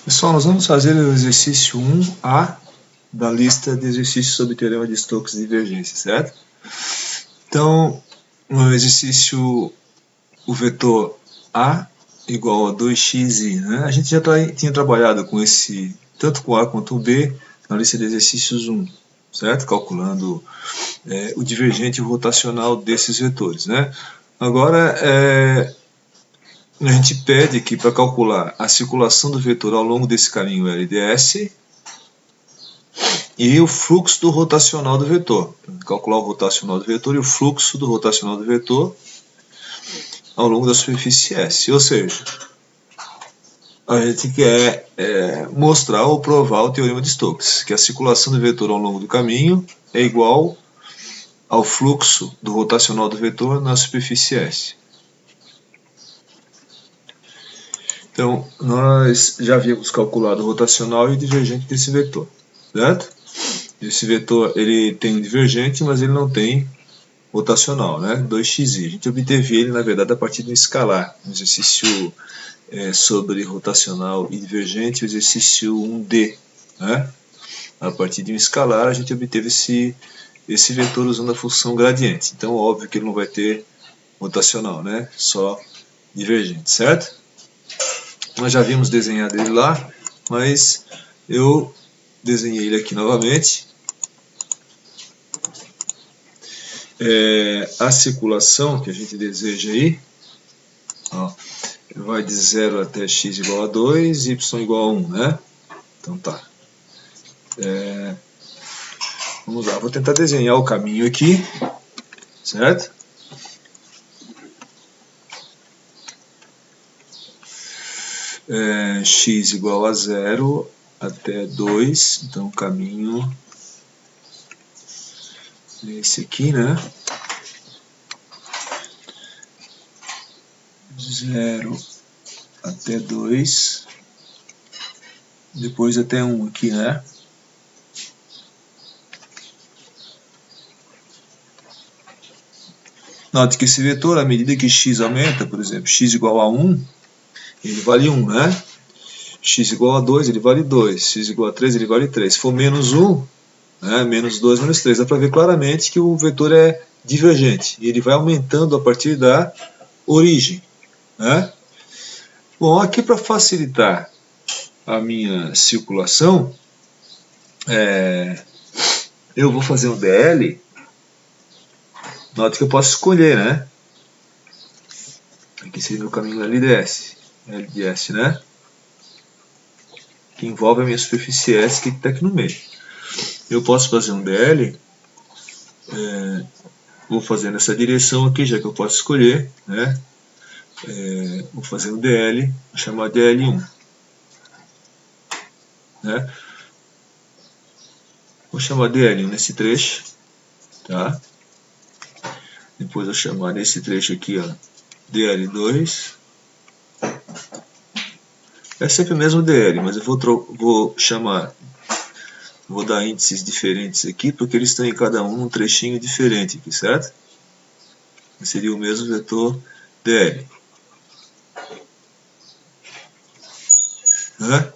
Pessoal, nós vamos fazer o exercício 1A da lista de exercícios sobre o teorema de Stokes de divergência, certo? Então, no exercício, o vetor A igual a 2xi, né? A gente já tinha trabalhado com esse, tanto com A quanto com B, na lista de exercícios 1, certo? Calculando o divergente e o rotacional desses vetores, né? Agora, a gente pede aqui para calcular a circulação do vetor ao longo desse caminho LDS e o fluxo do rotacional do vetor. Calcular o rotacional do vetor e o fluxo do rotacional do vetor ao longo da superfície S. Ou seja, a gente quer mostrar ou provar o teorema de Stokes, que a circulação do vetor ao longo do caminho é igual ao fluxo do rotacional do vetor na superfície S. Então, nós já havíamos calculado o rotacional e o divergente desse vetor, certo? Esse vetor ele tem um divergente, mas ele não tem rotacional, né? 2xi. A gente obteve ele, na verdade, a partir de um escalar. Um exercício sobre rotacional e divergente, o exercício 1D. Né? A partir de um escalar, a gente obteve esse vetor usando a função gradiente. Então, óbvio que ele não vai ter rotacional, né? Só divergente, certo? Nós já vimos desenhado ele lá, mas eu desenhei ele aqui novamente. A circulação que a gente deseja aí, ó, vai de 0 até x igual a 2, y igual a 1, né? Então tá. Vamos lá, vou tentar desenhar o caminho aqui, certo? X igual a 0 até 2, então o caminho é esse aqui, né? 0 até 2, depois até 1 aqui, né? Note que esse vetor, à medida que x aumenta, por exemplo, x igual a 1, ele vale 1, né? X igual a 2, ele vale 2. X igual a 3, ele vale 3. Se for menos 1, né, menos 2, menos 3, dá para ver claramente que o vetor é divergente. E ele vai aumentando a partir da origem. Né? Bom, aqui para facilitar a minha circulação, eu vou fazer um DL. Note que eu posso escolher, né? Aqui seria o caminho LDS. LDS, né? Que envolve a minha superfície S, que está aqui no meio. Eu posso fazer um DL, vou fazer nessa direção aqui, já que eu posso escolher, né? Vou fazer um DL, vou chamar DL1. Né? Vou chamar DL1 nesse trecho, tá? Depois eu chamar nesse trecho aqui, ó, DL2. É sempre o mesmo DL, mas eu vou chamar, vou dar índices diferentes aqui, porque eles estão em cada um num trechinho diferente aqui, certo? Seria o mesmo vetor DL. Né?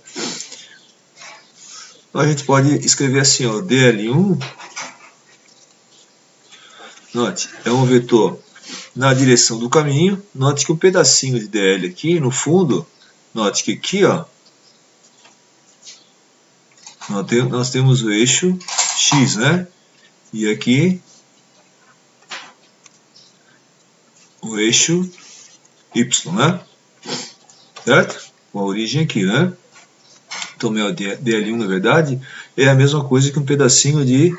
Então a gente pode escrever assim, ó, DL1, note, é um vetor na direção do caminho. Note que um pedacinho de DL aqui, no fundo, note que aqui, ó, nós temos o eixo X, né? E aqui o eixo Y, né? Certo? Com a origem aqui, né? Então, meu DL1, na verdade, é a mesma coisa que um pedacinho de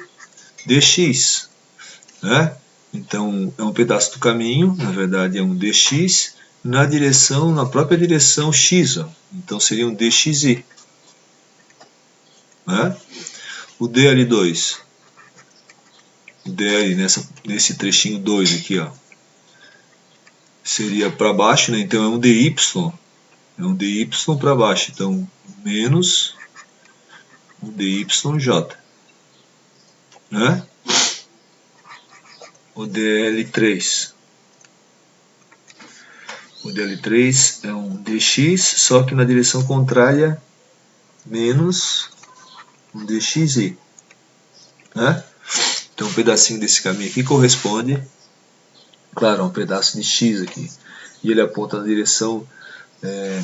dx, né? Então, é um pedaço do caminho, na verdade é um dx, na própria direção x, ó. Então seria um dxi. Né? O DL2, o DL nesse trechinho 2 aqui, ó, seria para baixo, né? Então é um dy para baixo, então menos um dyj. Né? O DL3 é um dx, só que na direção contrária menos um dxi, né? Então um pedacinho desse caminho aqui corresponde, claro, a um pedaço de x aqui, e ele aponta na direção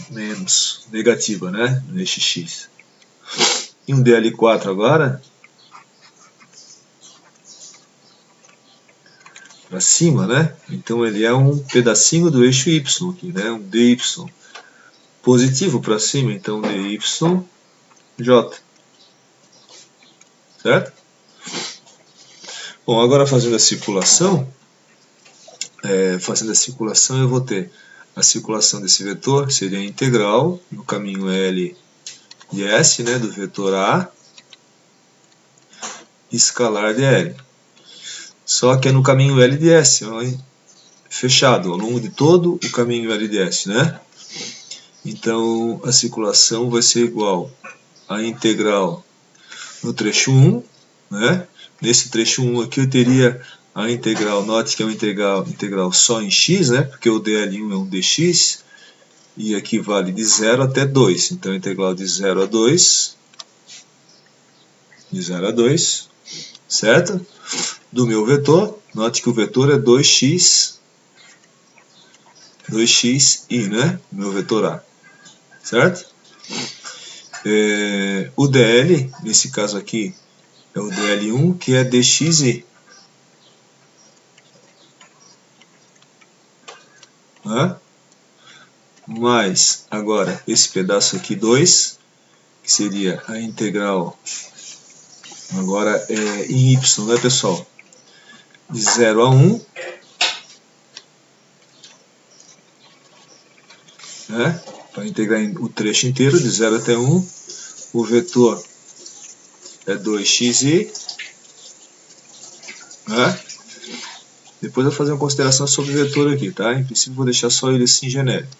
menos negativa, né? No eixo x. E um dl4 agora, para cima, né? Então ele é um pedacinho do eixo y aqui, né? Um dy positivo para cima, então dyj, certo? Bom, agora fazendo a circulação, eu vou ter a circulação desse vetor, seria a integral no caminho L de S, né, do vetor A, escalar dl. Só que é no caminho L de S, ó, fechado, ao longo de todo o caminho L de S, né? Então a circulação vai ser igual à integral no trecho 1, né? Nesse trecho 1 aqui eu teria a integral, note que é uma integral só em x, né? Porque o dl1 é um dx, e aqui vale de 0 até 2. Então a integral de 0 a 2, certo? Do meu vetor, note que o vetor é 2xi, né? Meu vetor A, certo? O dl, nesse caso aqui, é o dl1, que é dxi. Mais, agora, esse pedaço aqui, 2, que seria a integral, agora em y, né, pessoal? De 0 a 1, né? Para integrar o trecho inteiro, de 0 até 1, o vetor é 2xi, né? Depois eu vou fazer uma consideração sobre o vetor aqui, tá? Em princípio vou deixar só ele assim genérico.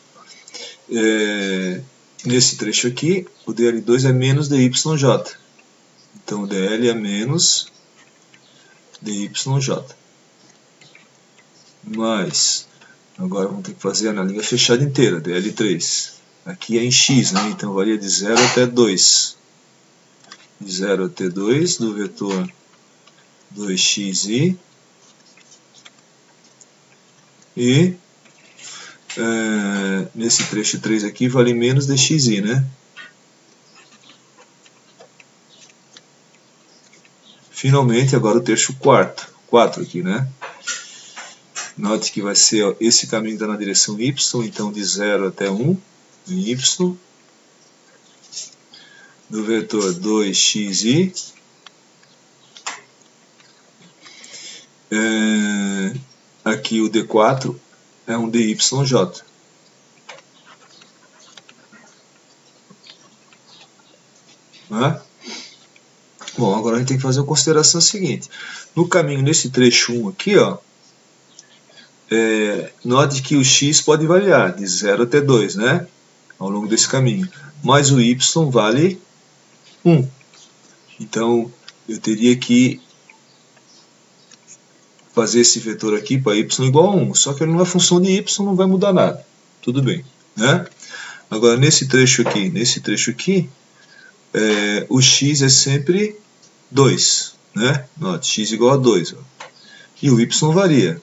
Nesse trecho aqui, o dl2 é menos dyj. Então o dl é menos dyj. Mas, agora vamos ter que fazer na linha fechada inteira, dl3. Aqui é em x, né? Então varia de 0 até 2. De 0 até 2 do vetor 2xi. E nesse trecho 3 aqui vale menos dxi, né? Finalmente, agora o trecho 4 aqui, né? Note que vai ser, ó, esse caminho está na direção y, então de 0 até 1, em y, do vetor 2xi, aqui o d4 é um dyj. Né? Bom, agora a gente tem que fazer a consideração seguinte. No caminho, nesse trecho 1 aqui, ó, note que o x pode variar de 0 até 2, né? Ao longo desse caminho. Mas o y vale 1. Então, eu teria que fazer esse vetor aqui para y igual a 1. Só que ele não é função de y, não vai mudar nada. Tudo bem, né? Agora, nesse trecho aqui, o x é sempre 2, né? Note, x igual a 2. Ó. E o y varia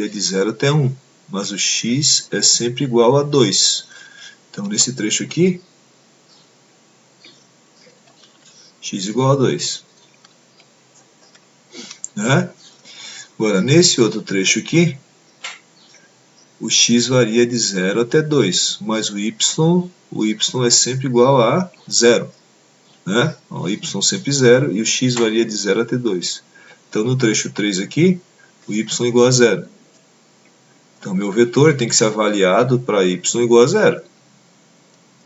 de 0 até 1, mas o x é sempre igual a 2. Então, nesse trecho aqui, x igual a 2. Né? Agora, nesse outro trecho aqui, o x varia de 0 até 2, mas o y é sempre igual a 0. Né? O y sempre 0 e o x varia de 0 até 2. Então, no trecho 3 aqui, o y igual a 0. Então, meu vetor tem que ser avaliado para y igual a 0.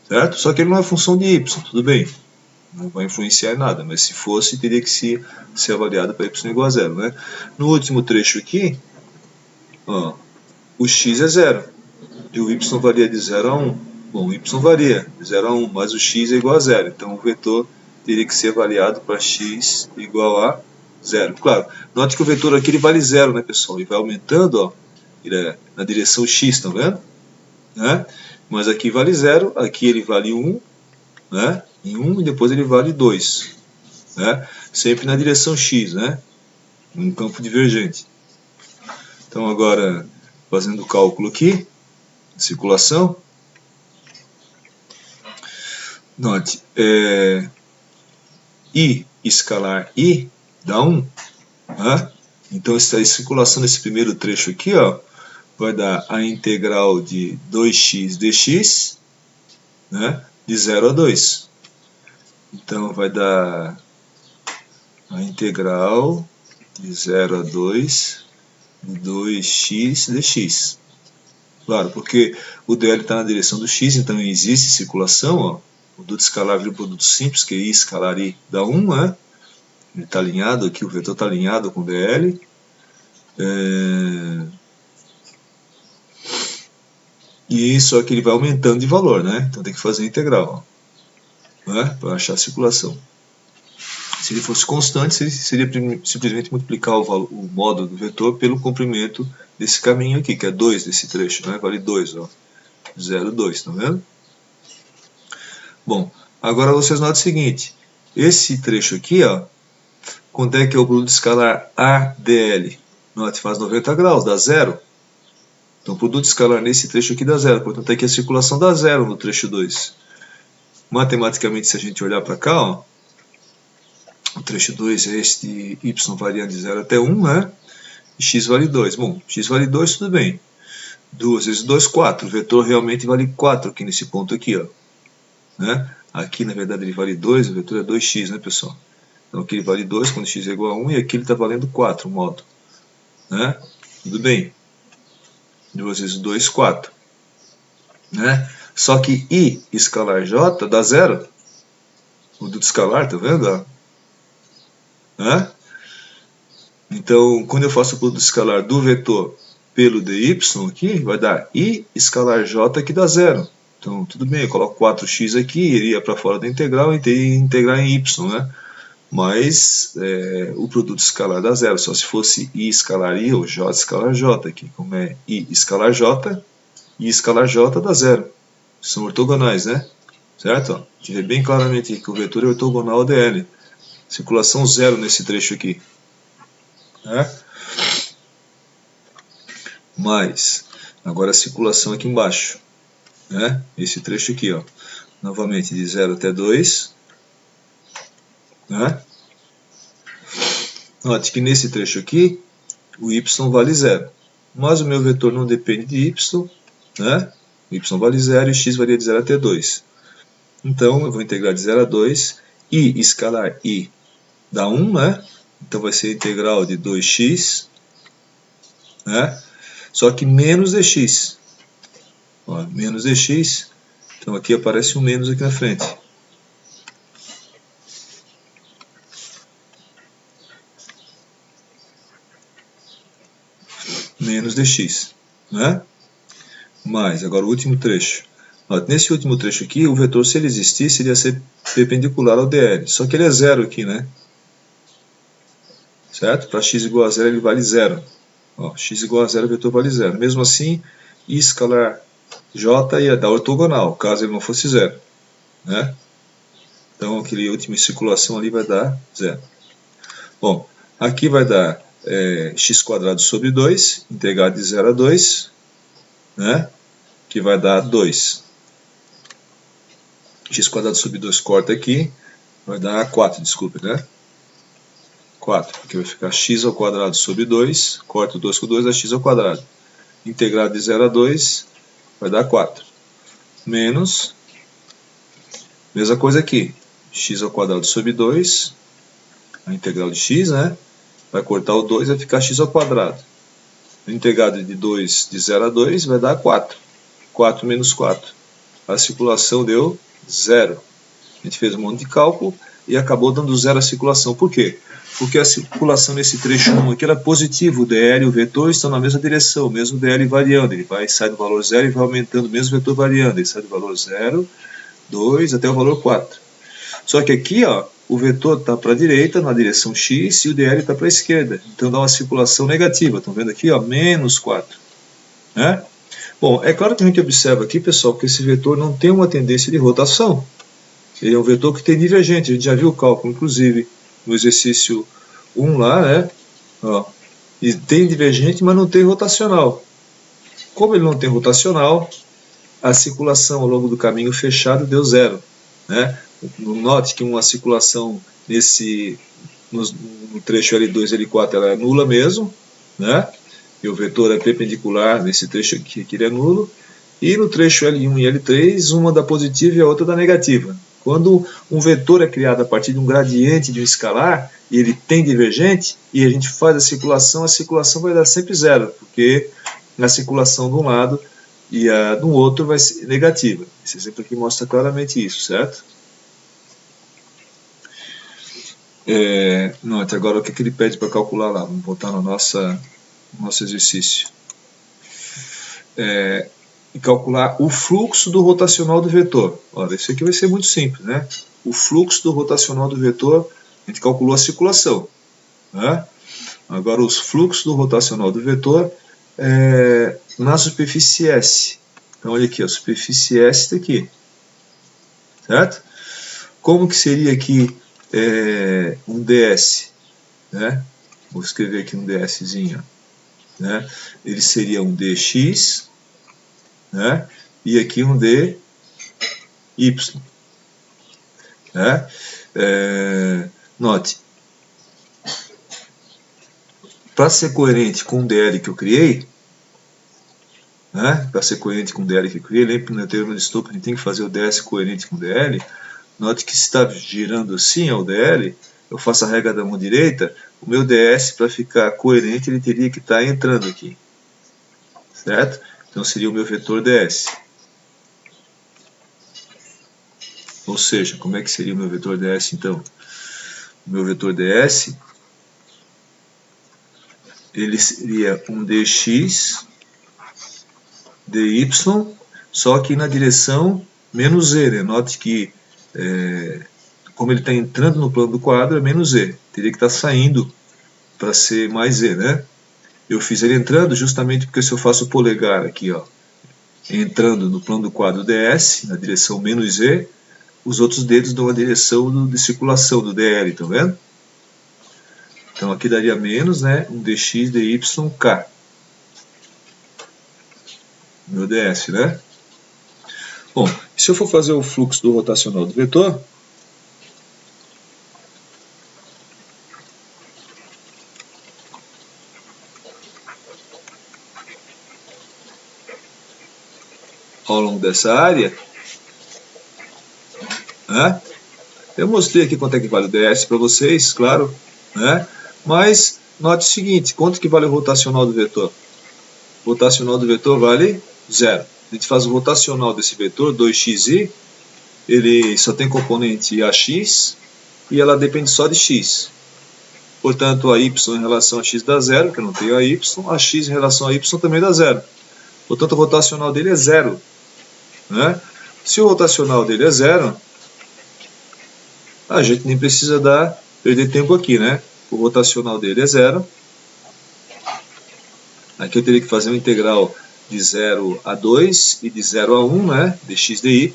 Certo? Só que ele não é função de y, tudo bem. Não vai influenciar em nada, mas se fosse, teria que ser avaliado para y igual a 0. Né? No último trecho aqui, ó, o x é 0 e o y varia de 0 a 1. Bom, o y varia de 0 a 1, mas o x é igual a 0. Então, o vetor teria que ser avaliado para x igual a 0. Claro, note que o vetor aqui ele vale 0, né, pessoal? Ele vai aumentando, ó, ele é na direção x, estão vendo? Né? Mas aqui vale 0, aqui ele vale 1, né? em 1 e depois ele vale 2. Né? Sempre na direção x, né? Um campo divergente. Então agora, fazendo o cálculo aqui, circulação, note, I escalar I dá 1. Né? Então a circulação nesse primeiro trecho aqui, ó, vai dar a integral de 2x dx, né, de 0 a 2. Então vai dar a integral de 0 a 2 de 2x dx. Claro, porque o dl está na direção do x, então existe circulação, ó. O produto escalar vira um produto simples, que I escalar I dá 1, né? Ele está alinhado aqui, o vetor está alinhado com o dl. E só que ele vai aumentando de valor, né? Então tem que fazer a integral, né? Para achar a circulação. Se ele fosse constante, seria simplesmente multiplicar o módulo do vetor pelo comprimento desse caminho aqui, que é 2 desse trecho, né? Vale 2, ó. 0,2, tá vendo? Bom, agora vocês notam o seguinte, esse trecho aqui, ó, quanto é que é o produto escalar ADL? Note, faz 90 graus, dá 0. Então o produto escalar nesse trecho aqui dá 0, portanto aqui a circulação dá 0 no trecho 2. Matematicamente, se a gente olhar para cá, ó, o trecho 2 é este y variando de 0 até 1, né? E x vale 2. Bom, x vale 2, tudo bem. 2 vezes 2, 4. O vetor realmente vale 4 aqui nesse ponto aqui, ó. Né? Aqui, na verdade, ele vale 2, o vetor é 2x, né, pessoal? Então aqui ele vale 2 quando x é igual a 1, e aqui ele está valendo 4, o módulo. Né? Tudo bem. 2 vezes 2, 4. Né? Só que I escalar J dá 0. O do escalar, tá vendo? Né? Então, quando eu faço o produto escalar do vetor pelo dy aqui, vai dar I escalar J que dá 0. Então, tudo bem, eu coloco 4x aqui, iria para fora da integral e integrar em y, né? Mas o produto escalar dá 0, só se fosse I escalar I ou J escalar J aqui. Como é I escalar J, I escalar J dá 0. São ortogonais, né? Certo? Ó, a gente vê bem claramente aqui que o vetor é ortogonal ao dl. Circulação 0 nesse trecho aqui. Né? Mas, agora a circulação aqui embaixo. Né? Esse trecho aqui, ó. Novamente de 0 até 2. Né? Note que nesse trecho aqui, o y vale 0. Mas o meu vetor não depende de y. Né? Y vale 0 e x varia de 0 até 2. Então, eu vou integrar de 0 a 2. I escalar I dá 1, né? Então vai ser a integral de 2x. Né? Só que menos dx. Ó, menos dx. Então aqui aparece um menos aqui na frente. Menos dx. Né? Mais, agora o último trecho. Ó, nesse último trecho aqui, o vetor, se ele existisse, ele ia ser perpendicular ao dl. Só que ele é 0 aqui, né? Certo? Para x igual a 0, ele vale 0. Ó, x igual a 0, o vetor vale 0. Mesmo assim, I escalar J ia dar ortogonal, caso ele não fosse 0. Né? Então, aquele última circulação ali vai dar 0. Bom, aqui vai dar x² sobre 2, integrado de 0 a 2, né? Que vai dar 2. X² sobre 2 corta aqui, vai dar 4, desculpe, né? 4, porque vai ficar x² sobre 2, corta o 2 com 2, dá x². Integrado de 0 a 2, vai dar 4. Menos, mesma coisa aqui, x² sobre 2, a integral de x, né? Vai cortar o 2, vai ficar x². Integrado de 2 de 0 a 2 vai dar 4. 4 menos 4. A circulação deu 0. A gente fez um monte de cálculo e acabou dando 0 a circulação. Por quê? Porque a circulação nesse trecho 1 aqui era positivo, o dl e o vetor estão na mesma direção, mesmo dl variando, ele sai do valor 0 e vai aumentando, mesmo o vetor variando, ele sai do valor 0, 2 até o valor 4. Só que aqui, ó, o vetor está para a direita, na direção x, e o dl está para a esquerda, então dá uma circulação negativa, estão vendo aqui, ó, menos 4. Né? Bom, é claro que a gente observa aqui, pessoal, que esse vetor não tem uma tendência de rotação. ele é um vetor que tem divergente, a gente já viu o cálculo, inclusive, no exercício 1 lá, né? Ó, e tem divergente, mas não tem rotacional. Como ele não tem rotacional, a circulação ao longo do caminho fechado deu zero, né? Note que uma circulação no trecho L2 e L4 ela é nula mesmo, né? E o vetor é perpendicular nesse trecho aqui, que ele é nulo. E no trecho L1 e L3, uma dá positiva e a outra dá negativa. Quando um vetor é criado a partir de um gradiente de um escalar, e ele tem divergente, e a gente faz a circulação vai dar sempre zero, porque a circulação de um lado e a do outro vai ser negativa. Esse exemplo aqui mostra claramente isso, certo? Note agora o que ele pede para calcular lá. Vamos voltar no nosso exercício. E calcular o fluxo do rotacional do vetor. Olha, isso aqui vai ser muito simples, né? O fluxo do rotacional do vetor, a gente calculou a circulação, né? Agora, os fluxos do rotacional do vetor na superfície S. Então, olha aqui, a superfície S está aqui, certo? Como que seria aqui um ds? Né? Vou escrever aqui um dszinho, né? Ele seria um dx, né? E aqui um dy, né? Note, para ser coerente com o dl que eu criei, né? Para ser coerente com o dl que eu criei, lembre que no teorema de Stokes a gente tem que fazer o ds coerente com o dl. Note que se está girando assim ao dl, eu faço a regra da mão direita, o meu ds, para ficar coerente, ele teria que estar entrando aqui, certo? Então seria o meu vetor ds. Ou seja, como é que seria o meu vetor ds então? O meu vetor ds, ele seria um dx, dy, só que na direção menos z, né? Note que como ele está entrando no plano do quadro, é menos z. Teria que estar saindo para ser mais z, né? Eu fiz ele entrando justamente porque se eu faço o polegar aqui, ó, entrando no plano do quadro ds, na direção menos z, os outros dedos dão a direção de circulação do dl, estão vendo? Então aqui daria menos, né, um dx dy k. Meu ds, né? Bom, se eu for fazer o fluxo do rotacional do vetor, ao longo dessa área, né? Eu mostrei aqui quanto é que vale o ds para vocês, claro, né? Mas note o seguinte, quanto que vale o rotacional do vetor? O rotacional do vetor vale zero. A gente faz o rotacional desse vetor, 2xi, ele só tem componente ax e ela depende só de x. Portanto, a y em relação a x dá zero, que eu não tenho a x em relação a y também dá zero. Portanto, o rotacional dele é zero, né? Se o rotacional dele é zero, a gente nem precisa perder tempo aqui, né? O rotacional dele é zero. Aqui eu teria que fazer uma integral de 0 a 2 e de 0 a 1, né? Dx dy.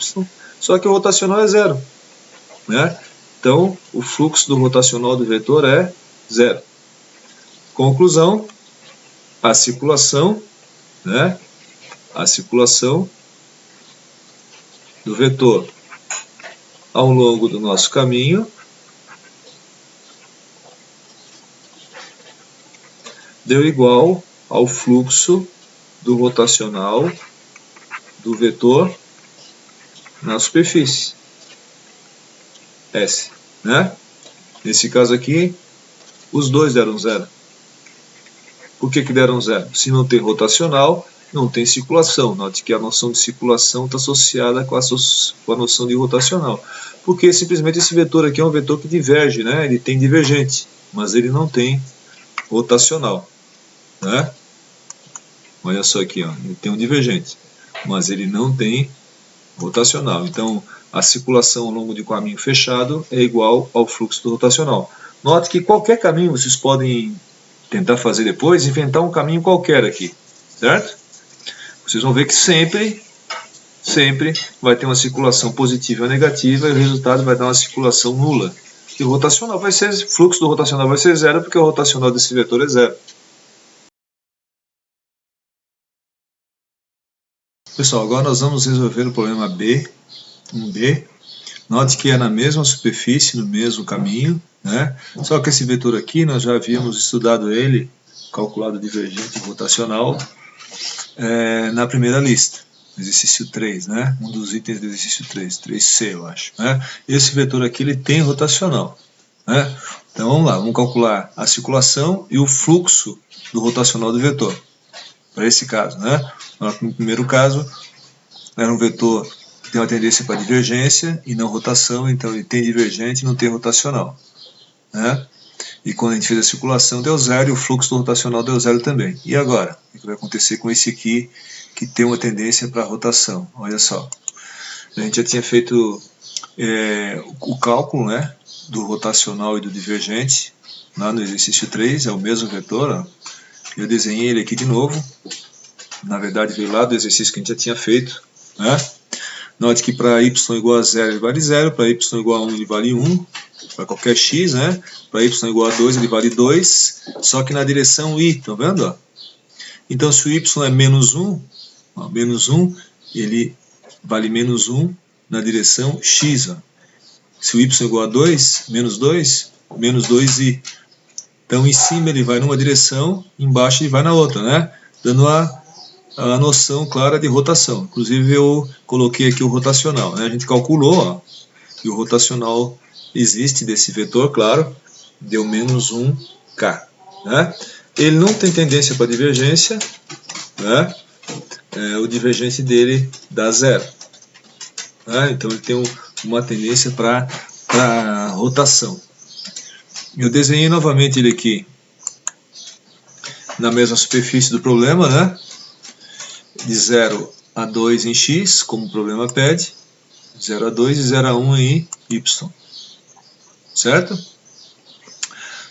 Só que o rotacional é zero, né? Então, o fluxo do rotacional do vetor é zero. Conclusão, a circulação, né? A circulação do vetor ao longo do nosso caminho deu igual ao fluxo do rotacional do vetor na superfície S, né? Nesse caso aqui, os dois deram zero. Por que deram zero? Se não tem rotacional, não tem circulação. Note que a noção de circulação está associada com a noção de rotacional. Porque simplesmente esse vetor aqui é um vetor que diverge, né? Ele tem divergente, mas ele não tem rotacional, né? Olha só aqui, ó, ele tem um divergente, mas ele não tem rotacional. Então, a circulação ao longo de um caminho fechado é igual ao fluxo do rotacional. Note que qualquer caminho vocês podem tentar fazer depois, inventar um caminho qualquer aqui, certo? Vocês vão ver que sempre sempre vai ter uma circulação positiva ou negativa e o resultado vai dar uma circulação nula. E o rotacional vai ser, fluxo do rotacional vai ser zero porque o rotacional desse vetor é zero. Pessoal, agora nós vamos resolver o problema B, 1B. Note que é na mesma superfície, no mesmo caminho, né? Só que esse vetor aqui, nós já havíamos estudado ele, calculado divergente rotacional, na primeira lista, exercício 3, né? Um dos itens do exercício 3, 3C, eu acho. Né? Esse vetor aqui, ele tem rotacional. Né? Então, vamos lá, vamos calcular a circulação e o fluxo do rotacional do vetor. Para esse caso, né? No primeiro caso, era um vetor que tem uma tendência para divergência e não rotação, então ele tem divergente e não tem rotacional. Né? E quando a gente fez a circulação deu zero e o fluxo do rotacional deu zero também. E agora? O que vai acontecer com esse aqui que tem uma tendência para rotação? Olha só. A gente já tinha feito o cálculo, né, do rotacional e do divergente lá no exercício 3, é o mesmo vetor. Ó. Eu desenhei ele aqui de novo. Na verdade veio lá do exercício que a gente já tinha feito. Né? Note que para y igual a 0 ele vale 0, para y igual a 1 ele vale 1, para qualquer x, né? Para y igual a 2 ele vale 2, só que na direção y, estão vendo? Ó? Então se o y é menos 1, ó, menos 1, ele vale menos 1 na direção x. Ó. Se o y igual a 2, menos 2, menos 2i. Então em cima ele vai numa direção, embaixo ele vai na outra, né? Dando a noção clara de rotação. Inclusive eu coloquei aqui o rotacional. Né? A gente calculou, ó, e o rotacional existe desse vetor, claro, deu menos 1k. Né? Ele não tem tendência para divergência, né? O divergente dele dá zero. Né? Então ele tem uma tendência para rotação. Eu desenhei novamente ele aqui na mesma superfície do problema, né? De 0 a 2 em x, como o problema pede, 0 a 2 e 0 a 1 em y. Certo?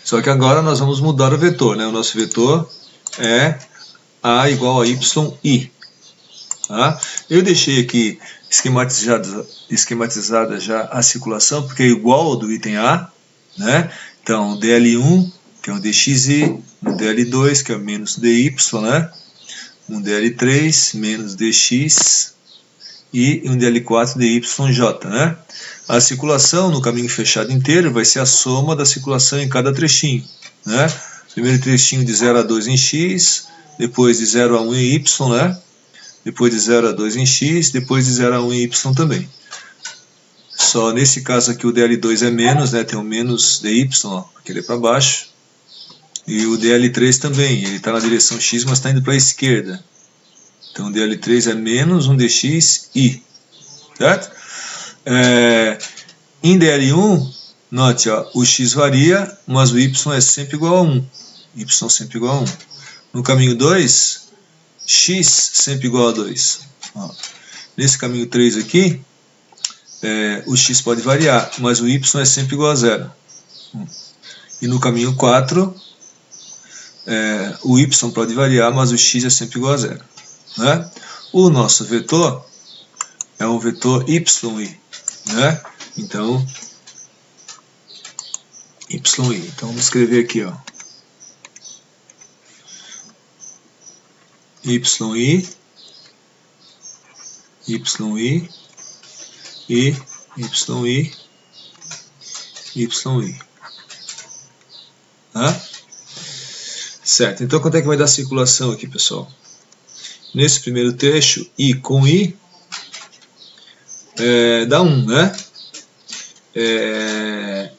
Só que agora nós vamos mudar o vetor, né? O nosso vetor é a igual a yi. Tá? Eu deixei aqui esquematizada já a circulação, porque é igual ao do item A. Né? Então, o dl1, que é o dxi, o dl2, que é o menos dy, né? Um dl3 menos dx e um dl4 dyj. Né? A circulação no caminho fechado inteiro vai ser a soma da circulação em cada trechinho. Né? Primeiro trechinho de 0 a 2 em x, depois de 0 a 1 em y, né? Depois de 0 a 2 em x, depois de 0 a 1 em y também. Só nesse caso aqui o dl2 é menos, né? Tem um menos dy, ó, aquele é para baixo. E o dl3 também, ele está na direção x, mas está indo para a esquerda. Então o dl3 é menos um dxi. Certo? Em dl1, note, ó, o x varia, mas o y é sempre igual a 1. Y sempre igual a 1. No caminho 2, x sempre igual a 2. Ó. Nesse caminho 3 aqui, o x pode variar, mas o y é sempre igual a 0. E no caminho 4, o y pode variar, mas o x é sempre igual a 0. Né? O nosso vetor é um vetor yi. Né? Então, yi. Então, vamos escrever aqui, ó. yi e yi. Tá? Certo, então quanto é que vai dar a circulação aqui, pessoal? Nesse primeiro trecho, i com i, dá 1, né?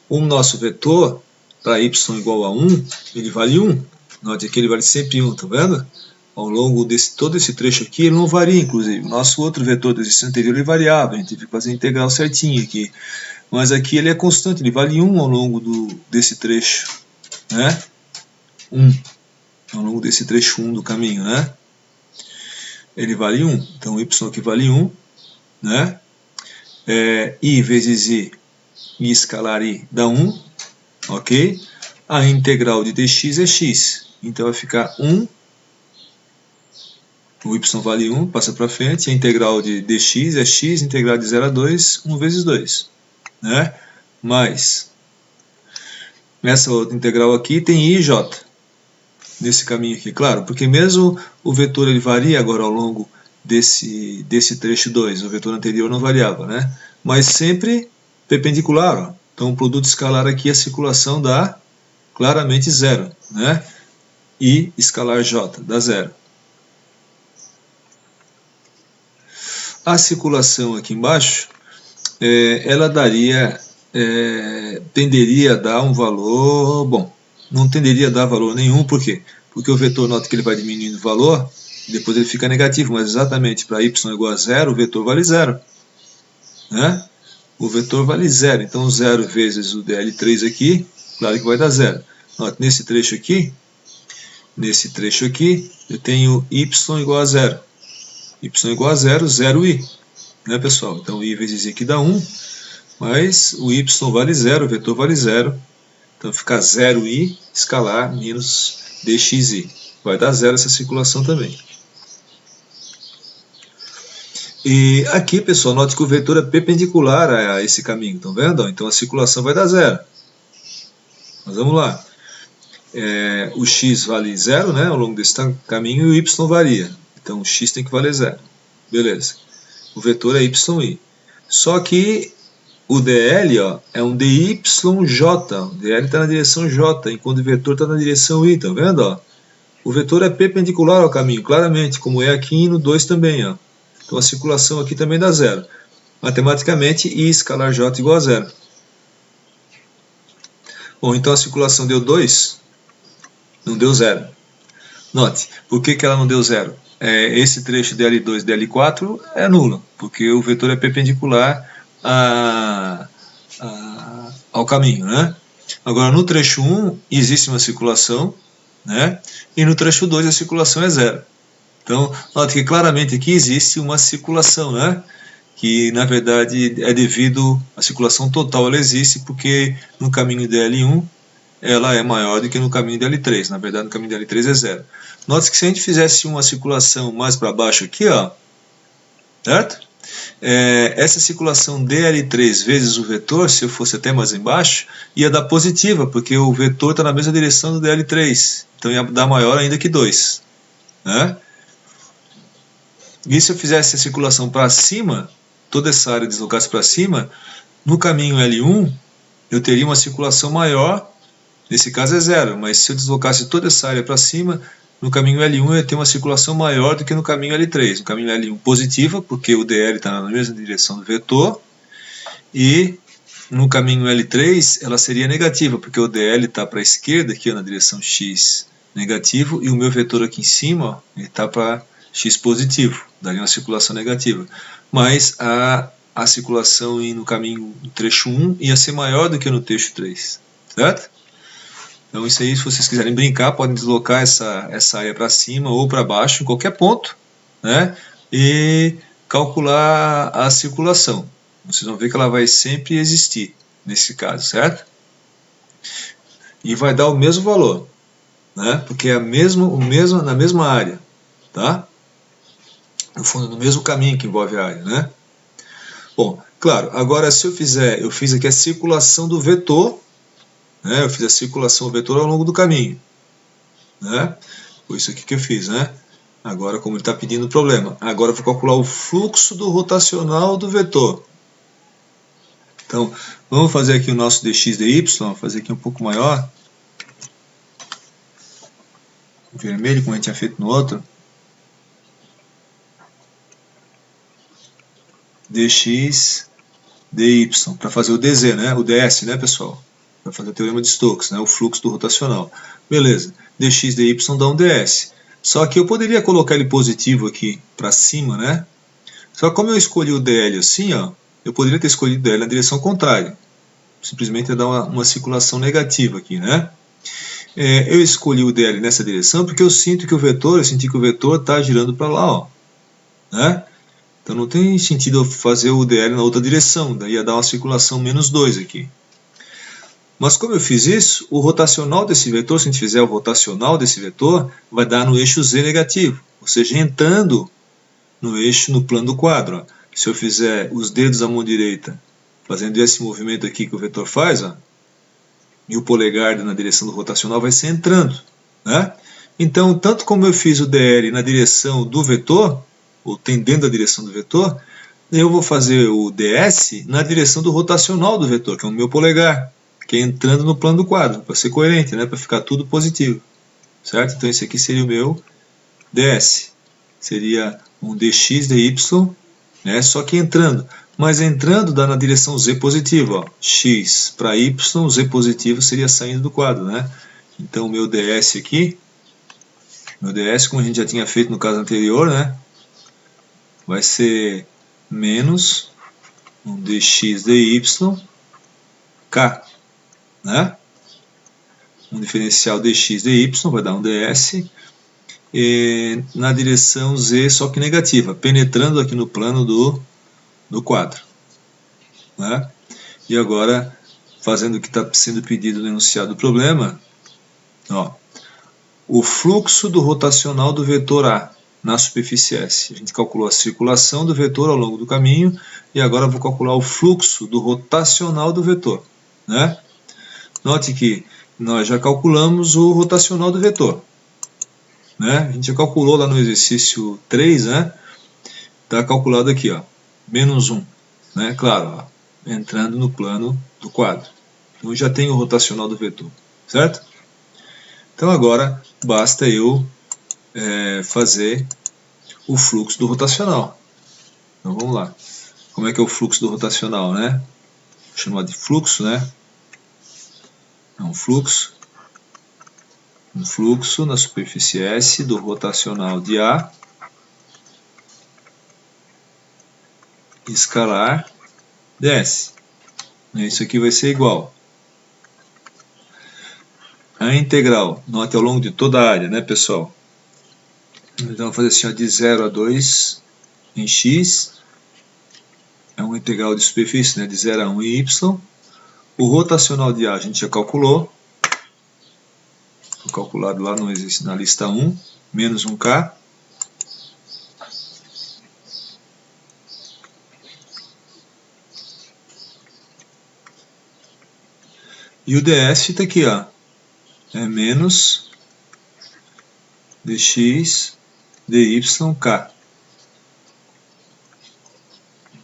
O nosso vetor, para y igual a 1, ele vale 1. Note que ele vale sempre 1, tá vendo? Ao longo de todo esse trecho aqui, ele não varia, inclusive. O nosso outro vetor do exercício anterior, ele variava, a gente teve que fazer a integral certinho aqui. Mas aqui ele é constante, ele vale 1 ao longo desse trecho. Né? 1. Ao longo desse trecho 1 do caminho, né? Ele vale 1. Então, y aqui vale 1. Né? I vezes i escalar i dá 1. Ok? A integral de dx é x. Então, vai ficar 1 O y vale 1, passa para frente, a integral de dx é x, integral de 0 a 2, 1 vezes 2. Né? Mais essa outra integral aqui tem i e j. Nesse caminho aqui, claro, porque mesmo o vetor ele varia agora ao longo desse trecho 2, o vetor anterior não variava, né? Mas sempre perpendicular, ó. Então o produto escalar aqui, a circulação dá claramente zero, né? I escalar j dá zero. A circulação aqui embaixo, ela tenderia a dar um valor, bom, não tenderia a dar valor nenhum, por quê? Porque o vetor, nota que ele vai diminuindo o valor, depois ele fica negativo, mas exatamente para y igual a zero, o vetor vale zero. Né? O vetor vale zero, então 0 vezes o dl3 aqui, claro que vai dar zero. Nota, nesse trecho aqui, eu tenho y igual a zero. Y igual a zero, 0i. Né, pessoal? Então i vezes i aqui dá 1, mas o y vale zero, o vetor vale zero. Então fica 0i escalar menos dxi. Vai dar zero essa circulação também. E aqui, pessoal, note que o vetor é perpendicular a esse caminho. Estão vendo? Então a circulação vai dar zero. Mas vamos lá. O x vale zero, né, ao longo desse caminho, e o y varia. Então o x tem que valer zero. Beleza. O vetor é yi. Só que o dl, ó, é um dyj. O dl está na direção j, enquanto o vetor está na direção i. Tá vendo? Ó? O vetor é perpendicular ao caminho, claramente, como é aqui no 2 também. Ó. Então a circulação aqui também dá zero. Matematicamente, i escalar j igual a zero. Bom, então a circulação deu 2, não deu zero. Note, por que ela não deu zero? Esse trecho dl2 e dl4 é nulo, porque o vetor é perpendicular ao caminho. Né? Agora, no trecho 1 existe uma circulação, né? E no trecho 2 a circulação é zero. Então, note que claramente aqui existe uma circulação, né? Que na verdade é devido à circulação total, ela existe porque no caminho dl1 ela é maior do que no caminho dl3. Na verdade, no caminho dl3 é zero. Note que se a gente fizesse uma circulação mais para baixo aqui, ó, certo? Essa circulação dl3 vezes o vetor, se eu fosse até mais embaixo, ia dar positiva, porque o vetor está na mesma direção do dl3. Então ia dar maior ainda que 2. Né? E se eu fizesse a circulação para cima, toda essa área deslocasse para cima, no caminho L1 eu teria uma circulação maior, nesse caso é zero, mas se eu deslocasse toda essa área para cima, no caminho L1 eu ia ter uma circulação maior do que no caminho L3. No caminho L1 positiva, porque o dl está na mesma direção do vetor, e no caminho L3 ela seria negativa, porque o dl está para a esquerda, aqui na direção x negativo, e o meu vetor aqui em cima está para x positivo, daria uma circulação negativa. Mas a circulação no caminho no trecho 1 ia ser maior do que no trecho 3, certo? Então isso aí, se vocês quiserem brincar, podem deslocar essa área para cima ou para baixo, em qualquer ponto, né? E calcular a circulação. Vocês vão ver que ela vai sempre existir, nesse caso, certo? E vai dar o mesmo valor, né? Porque é na mesma área, tá? No fundo, no mesmo caminho que envolve a área, né? Bom, claro, agora se eu fiz aqui a circulação do vetor, né? Eu fiz a circulação do vetor ao longo do caminho, né? Foi isso aqui que eu fiz, né? Agora, como ele está pedindo o problema, agora eu vou calcular o fluxo do rotacional do vetor. Então, vamos fazer aqui o nosso dx dy, vou fazer aqui um pouco maior. O vermelho, como a gente tinha feito no outro. Dx dy, para fazer o dz, né? O ds, né, pessoal? Para fazer o teorema de Stokes, né? O fluxo do rotacional. Beleza, dx dy dá um ds. Só que eu poderia colocar ele positivo aqui para cima, né? Só que como eu escolhi o dl assim, ó, eu poderia ter escolhido o dl na direção contrária. Simplesmente ia dar uma circulação negativa aqui, né? Eu escolhi o dl nessa direção porque eu senti que o vetor está girando para lá, ó, né? Então não tem sentido eu fazer o dl na outra direção, daí ia dar uma circulação menos 2 aqui. Mas como eu fiz isso, o rotacional desse vetor, se a gente fizer o rotacional desse vetor, vai dar no eixo z negativo. ou seja, entrando no eixo, no plano do quadro. Ó. Se eu fizer os dedos da mão direita, fazendo esse movimento aqui que o vetor faz, ó, e o polegar na direção do rotacional vai ser entrando, né? Então, tanto como eu fiz o DL na direção do vetor, ou tendendo a direção do vetor, eu vou fazer o DS na direção do rotacional do vetor, que é o meu polegar, que é entrando no plano do quadro, para ser coerente, né? Para ficar tudo positivo, certo? Então, esse aqui seria o meu DS. Seria um dx dy, né? Só que entrando. Mas entrando dá na direção z positiva. Ó. X para y, z positivo seria saindo do quadro. Né? Então, o meu ds aqui, meu ds, como a gente já tinha feito no caso anterior, né? Vai ser menos um dx dy, k. Né? Um diferencial dx dy vai dar um ds na direção z, só que negativa, penetrando aqui no plano do quadro. Né? E agora, fazendo o que está sendo pedido no enunciado do problema, ó, o fluxo do rotacional do vetor A na superfície S. A gente calculou a circulação do vetor ao longo do caminho e agora vou calcular o fluxo do rotacional do vetor. Né? Note que nós já calculamos o rotacional do vetor. Né? A gente já calculou lá no exercício 3, né? Está calculado aqui, ó, menos 1. Né? Claro, ó, entrando no plano do quadro. Então já tenho o rotacional do vetor, certo? Então agora basta eu fazer o fluxo do rotacional. Então vamos lá. Como é que é o fluxo do rotacional, né? Vou chamar de fluxo, né? É um fluxo na superfície S do rotacional de A escalar ds. Isso aqui vai ser igual a integral, note ao longo de toda a área, né, pessoal? Então, vamos fazer assim, ó, de 0 a 2 em x, é uma integral de superfície, né, de 0 a 1 em y. O rotacional de A a gente já calculou, foi calculado lá na lista 1, menos 1k. E o ds está aqui, ó, é menos dx dyk.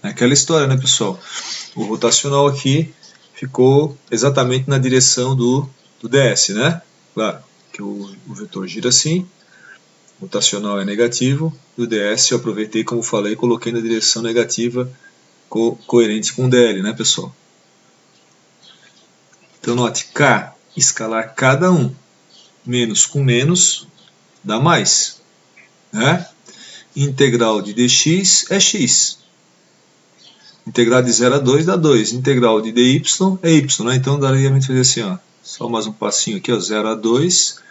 É aquela história, né, pessoal? O rotacional aqui ficou exatamente na direção do ds, né? Claro, que o vetor gira assim, o rotacional é negativo, e o ds eu aproveitei, como falei, e coloquei na direção negativa coerente com o dl, né, pessoal? Então, note, k escalar cada um, menos com menos, dá mais. Né? Integral de dx é x. Integral de 0 a 2 dá 2. Integral de dy é y. Né? Então, daria a gente fazer assim, ó, só mais um passinho aqui, ó, 0 a 2.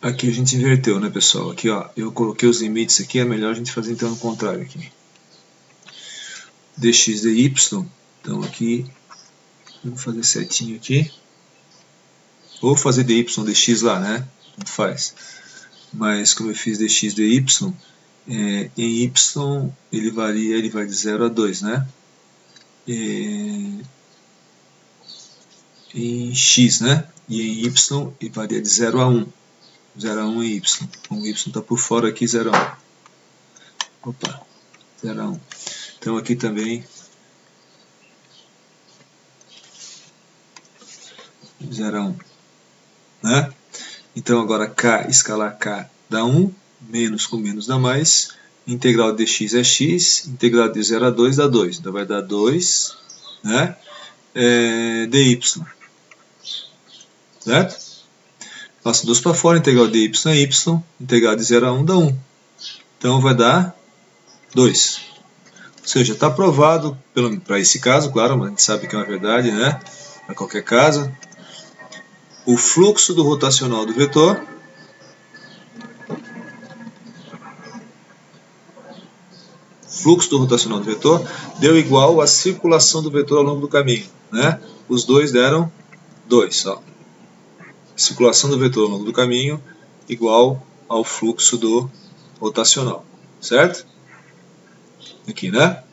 Aqui a gente inverteu, né, pessoal? Aqui, ó, eu coloquei os limites aqui, é melhor a gente fazer então o contrário aqui. Dx dy, então aqui, vamos fazer certinho aqui. Ou fazer dy dx lá, né? Não faz. Mas como eu fiz dx dy, em y ele varia, ele vai de 0 a 2, né? Em x, né? E em y ele varia de 0 a 1. 0 a 1 em y. O y está por fora aqui, 0 a 1. Opa, 0 a 1. Então aqui também 0 a 1. Né? Então agora k, escalar k dá 1, menos com menos dá mais, integral de dx é x, integral de 0 a 2 dá 2, então vai dar 2, né? dy, certo? Passa 2 para fora, integral de y é y, integral de 0 a 1 dá 1, então vai dar 2. Ou seja, está provado, para esse caso, claro, mas a gente sabe que é uma verdade, né? Para qualquer caso, o fluxo do rotacional do vetor deu igual à circulação do vetor ao longo do caminho. Né? Os dois deram 2, ó. Circulação do vetor ao longo do caminho igual ao fluxo do rotacional, certo? Aqui, né?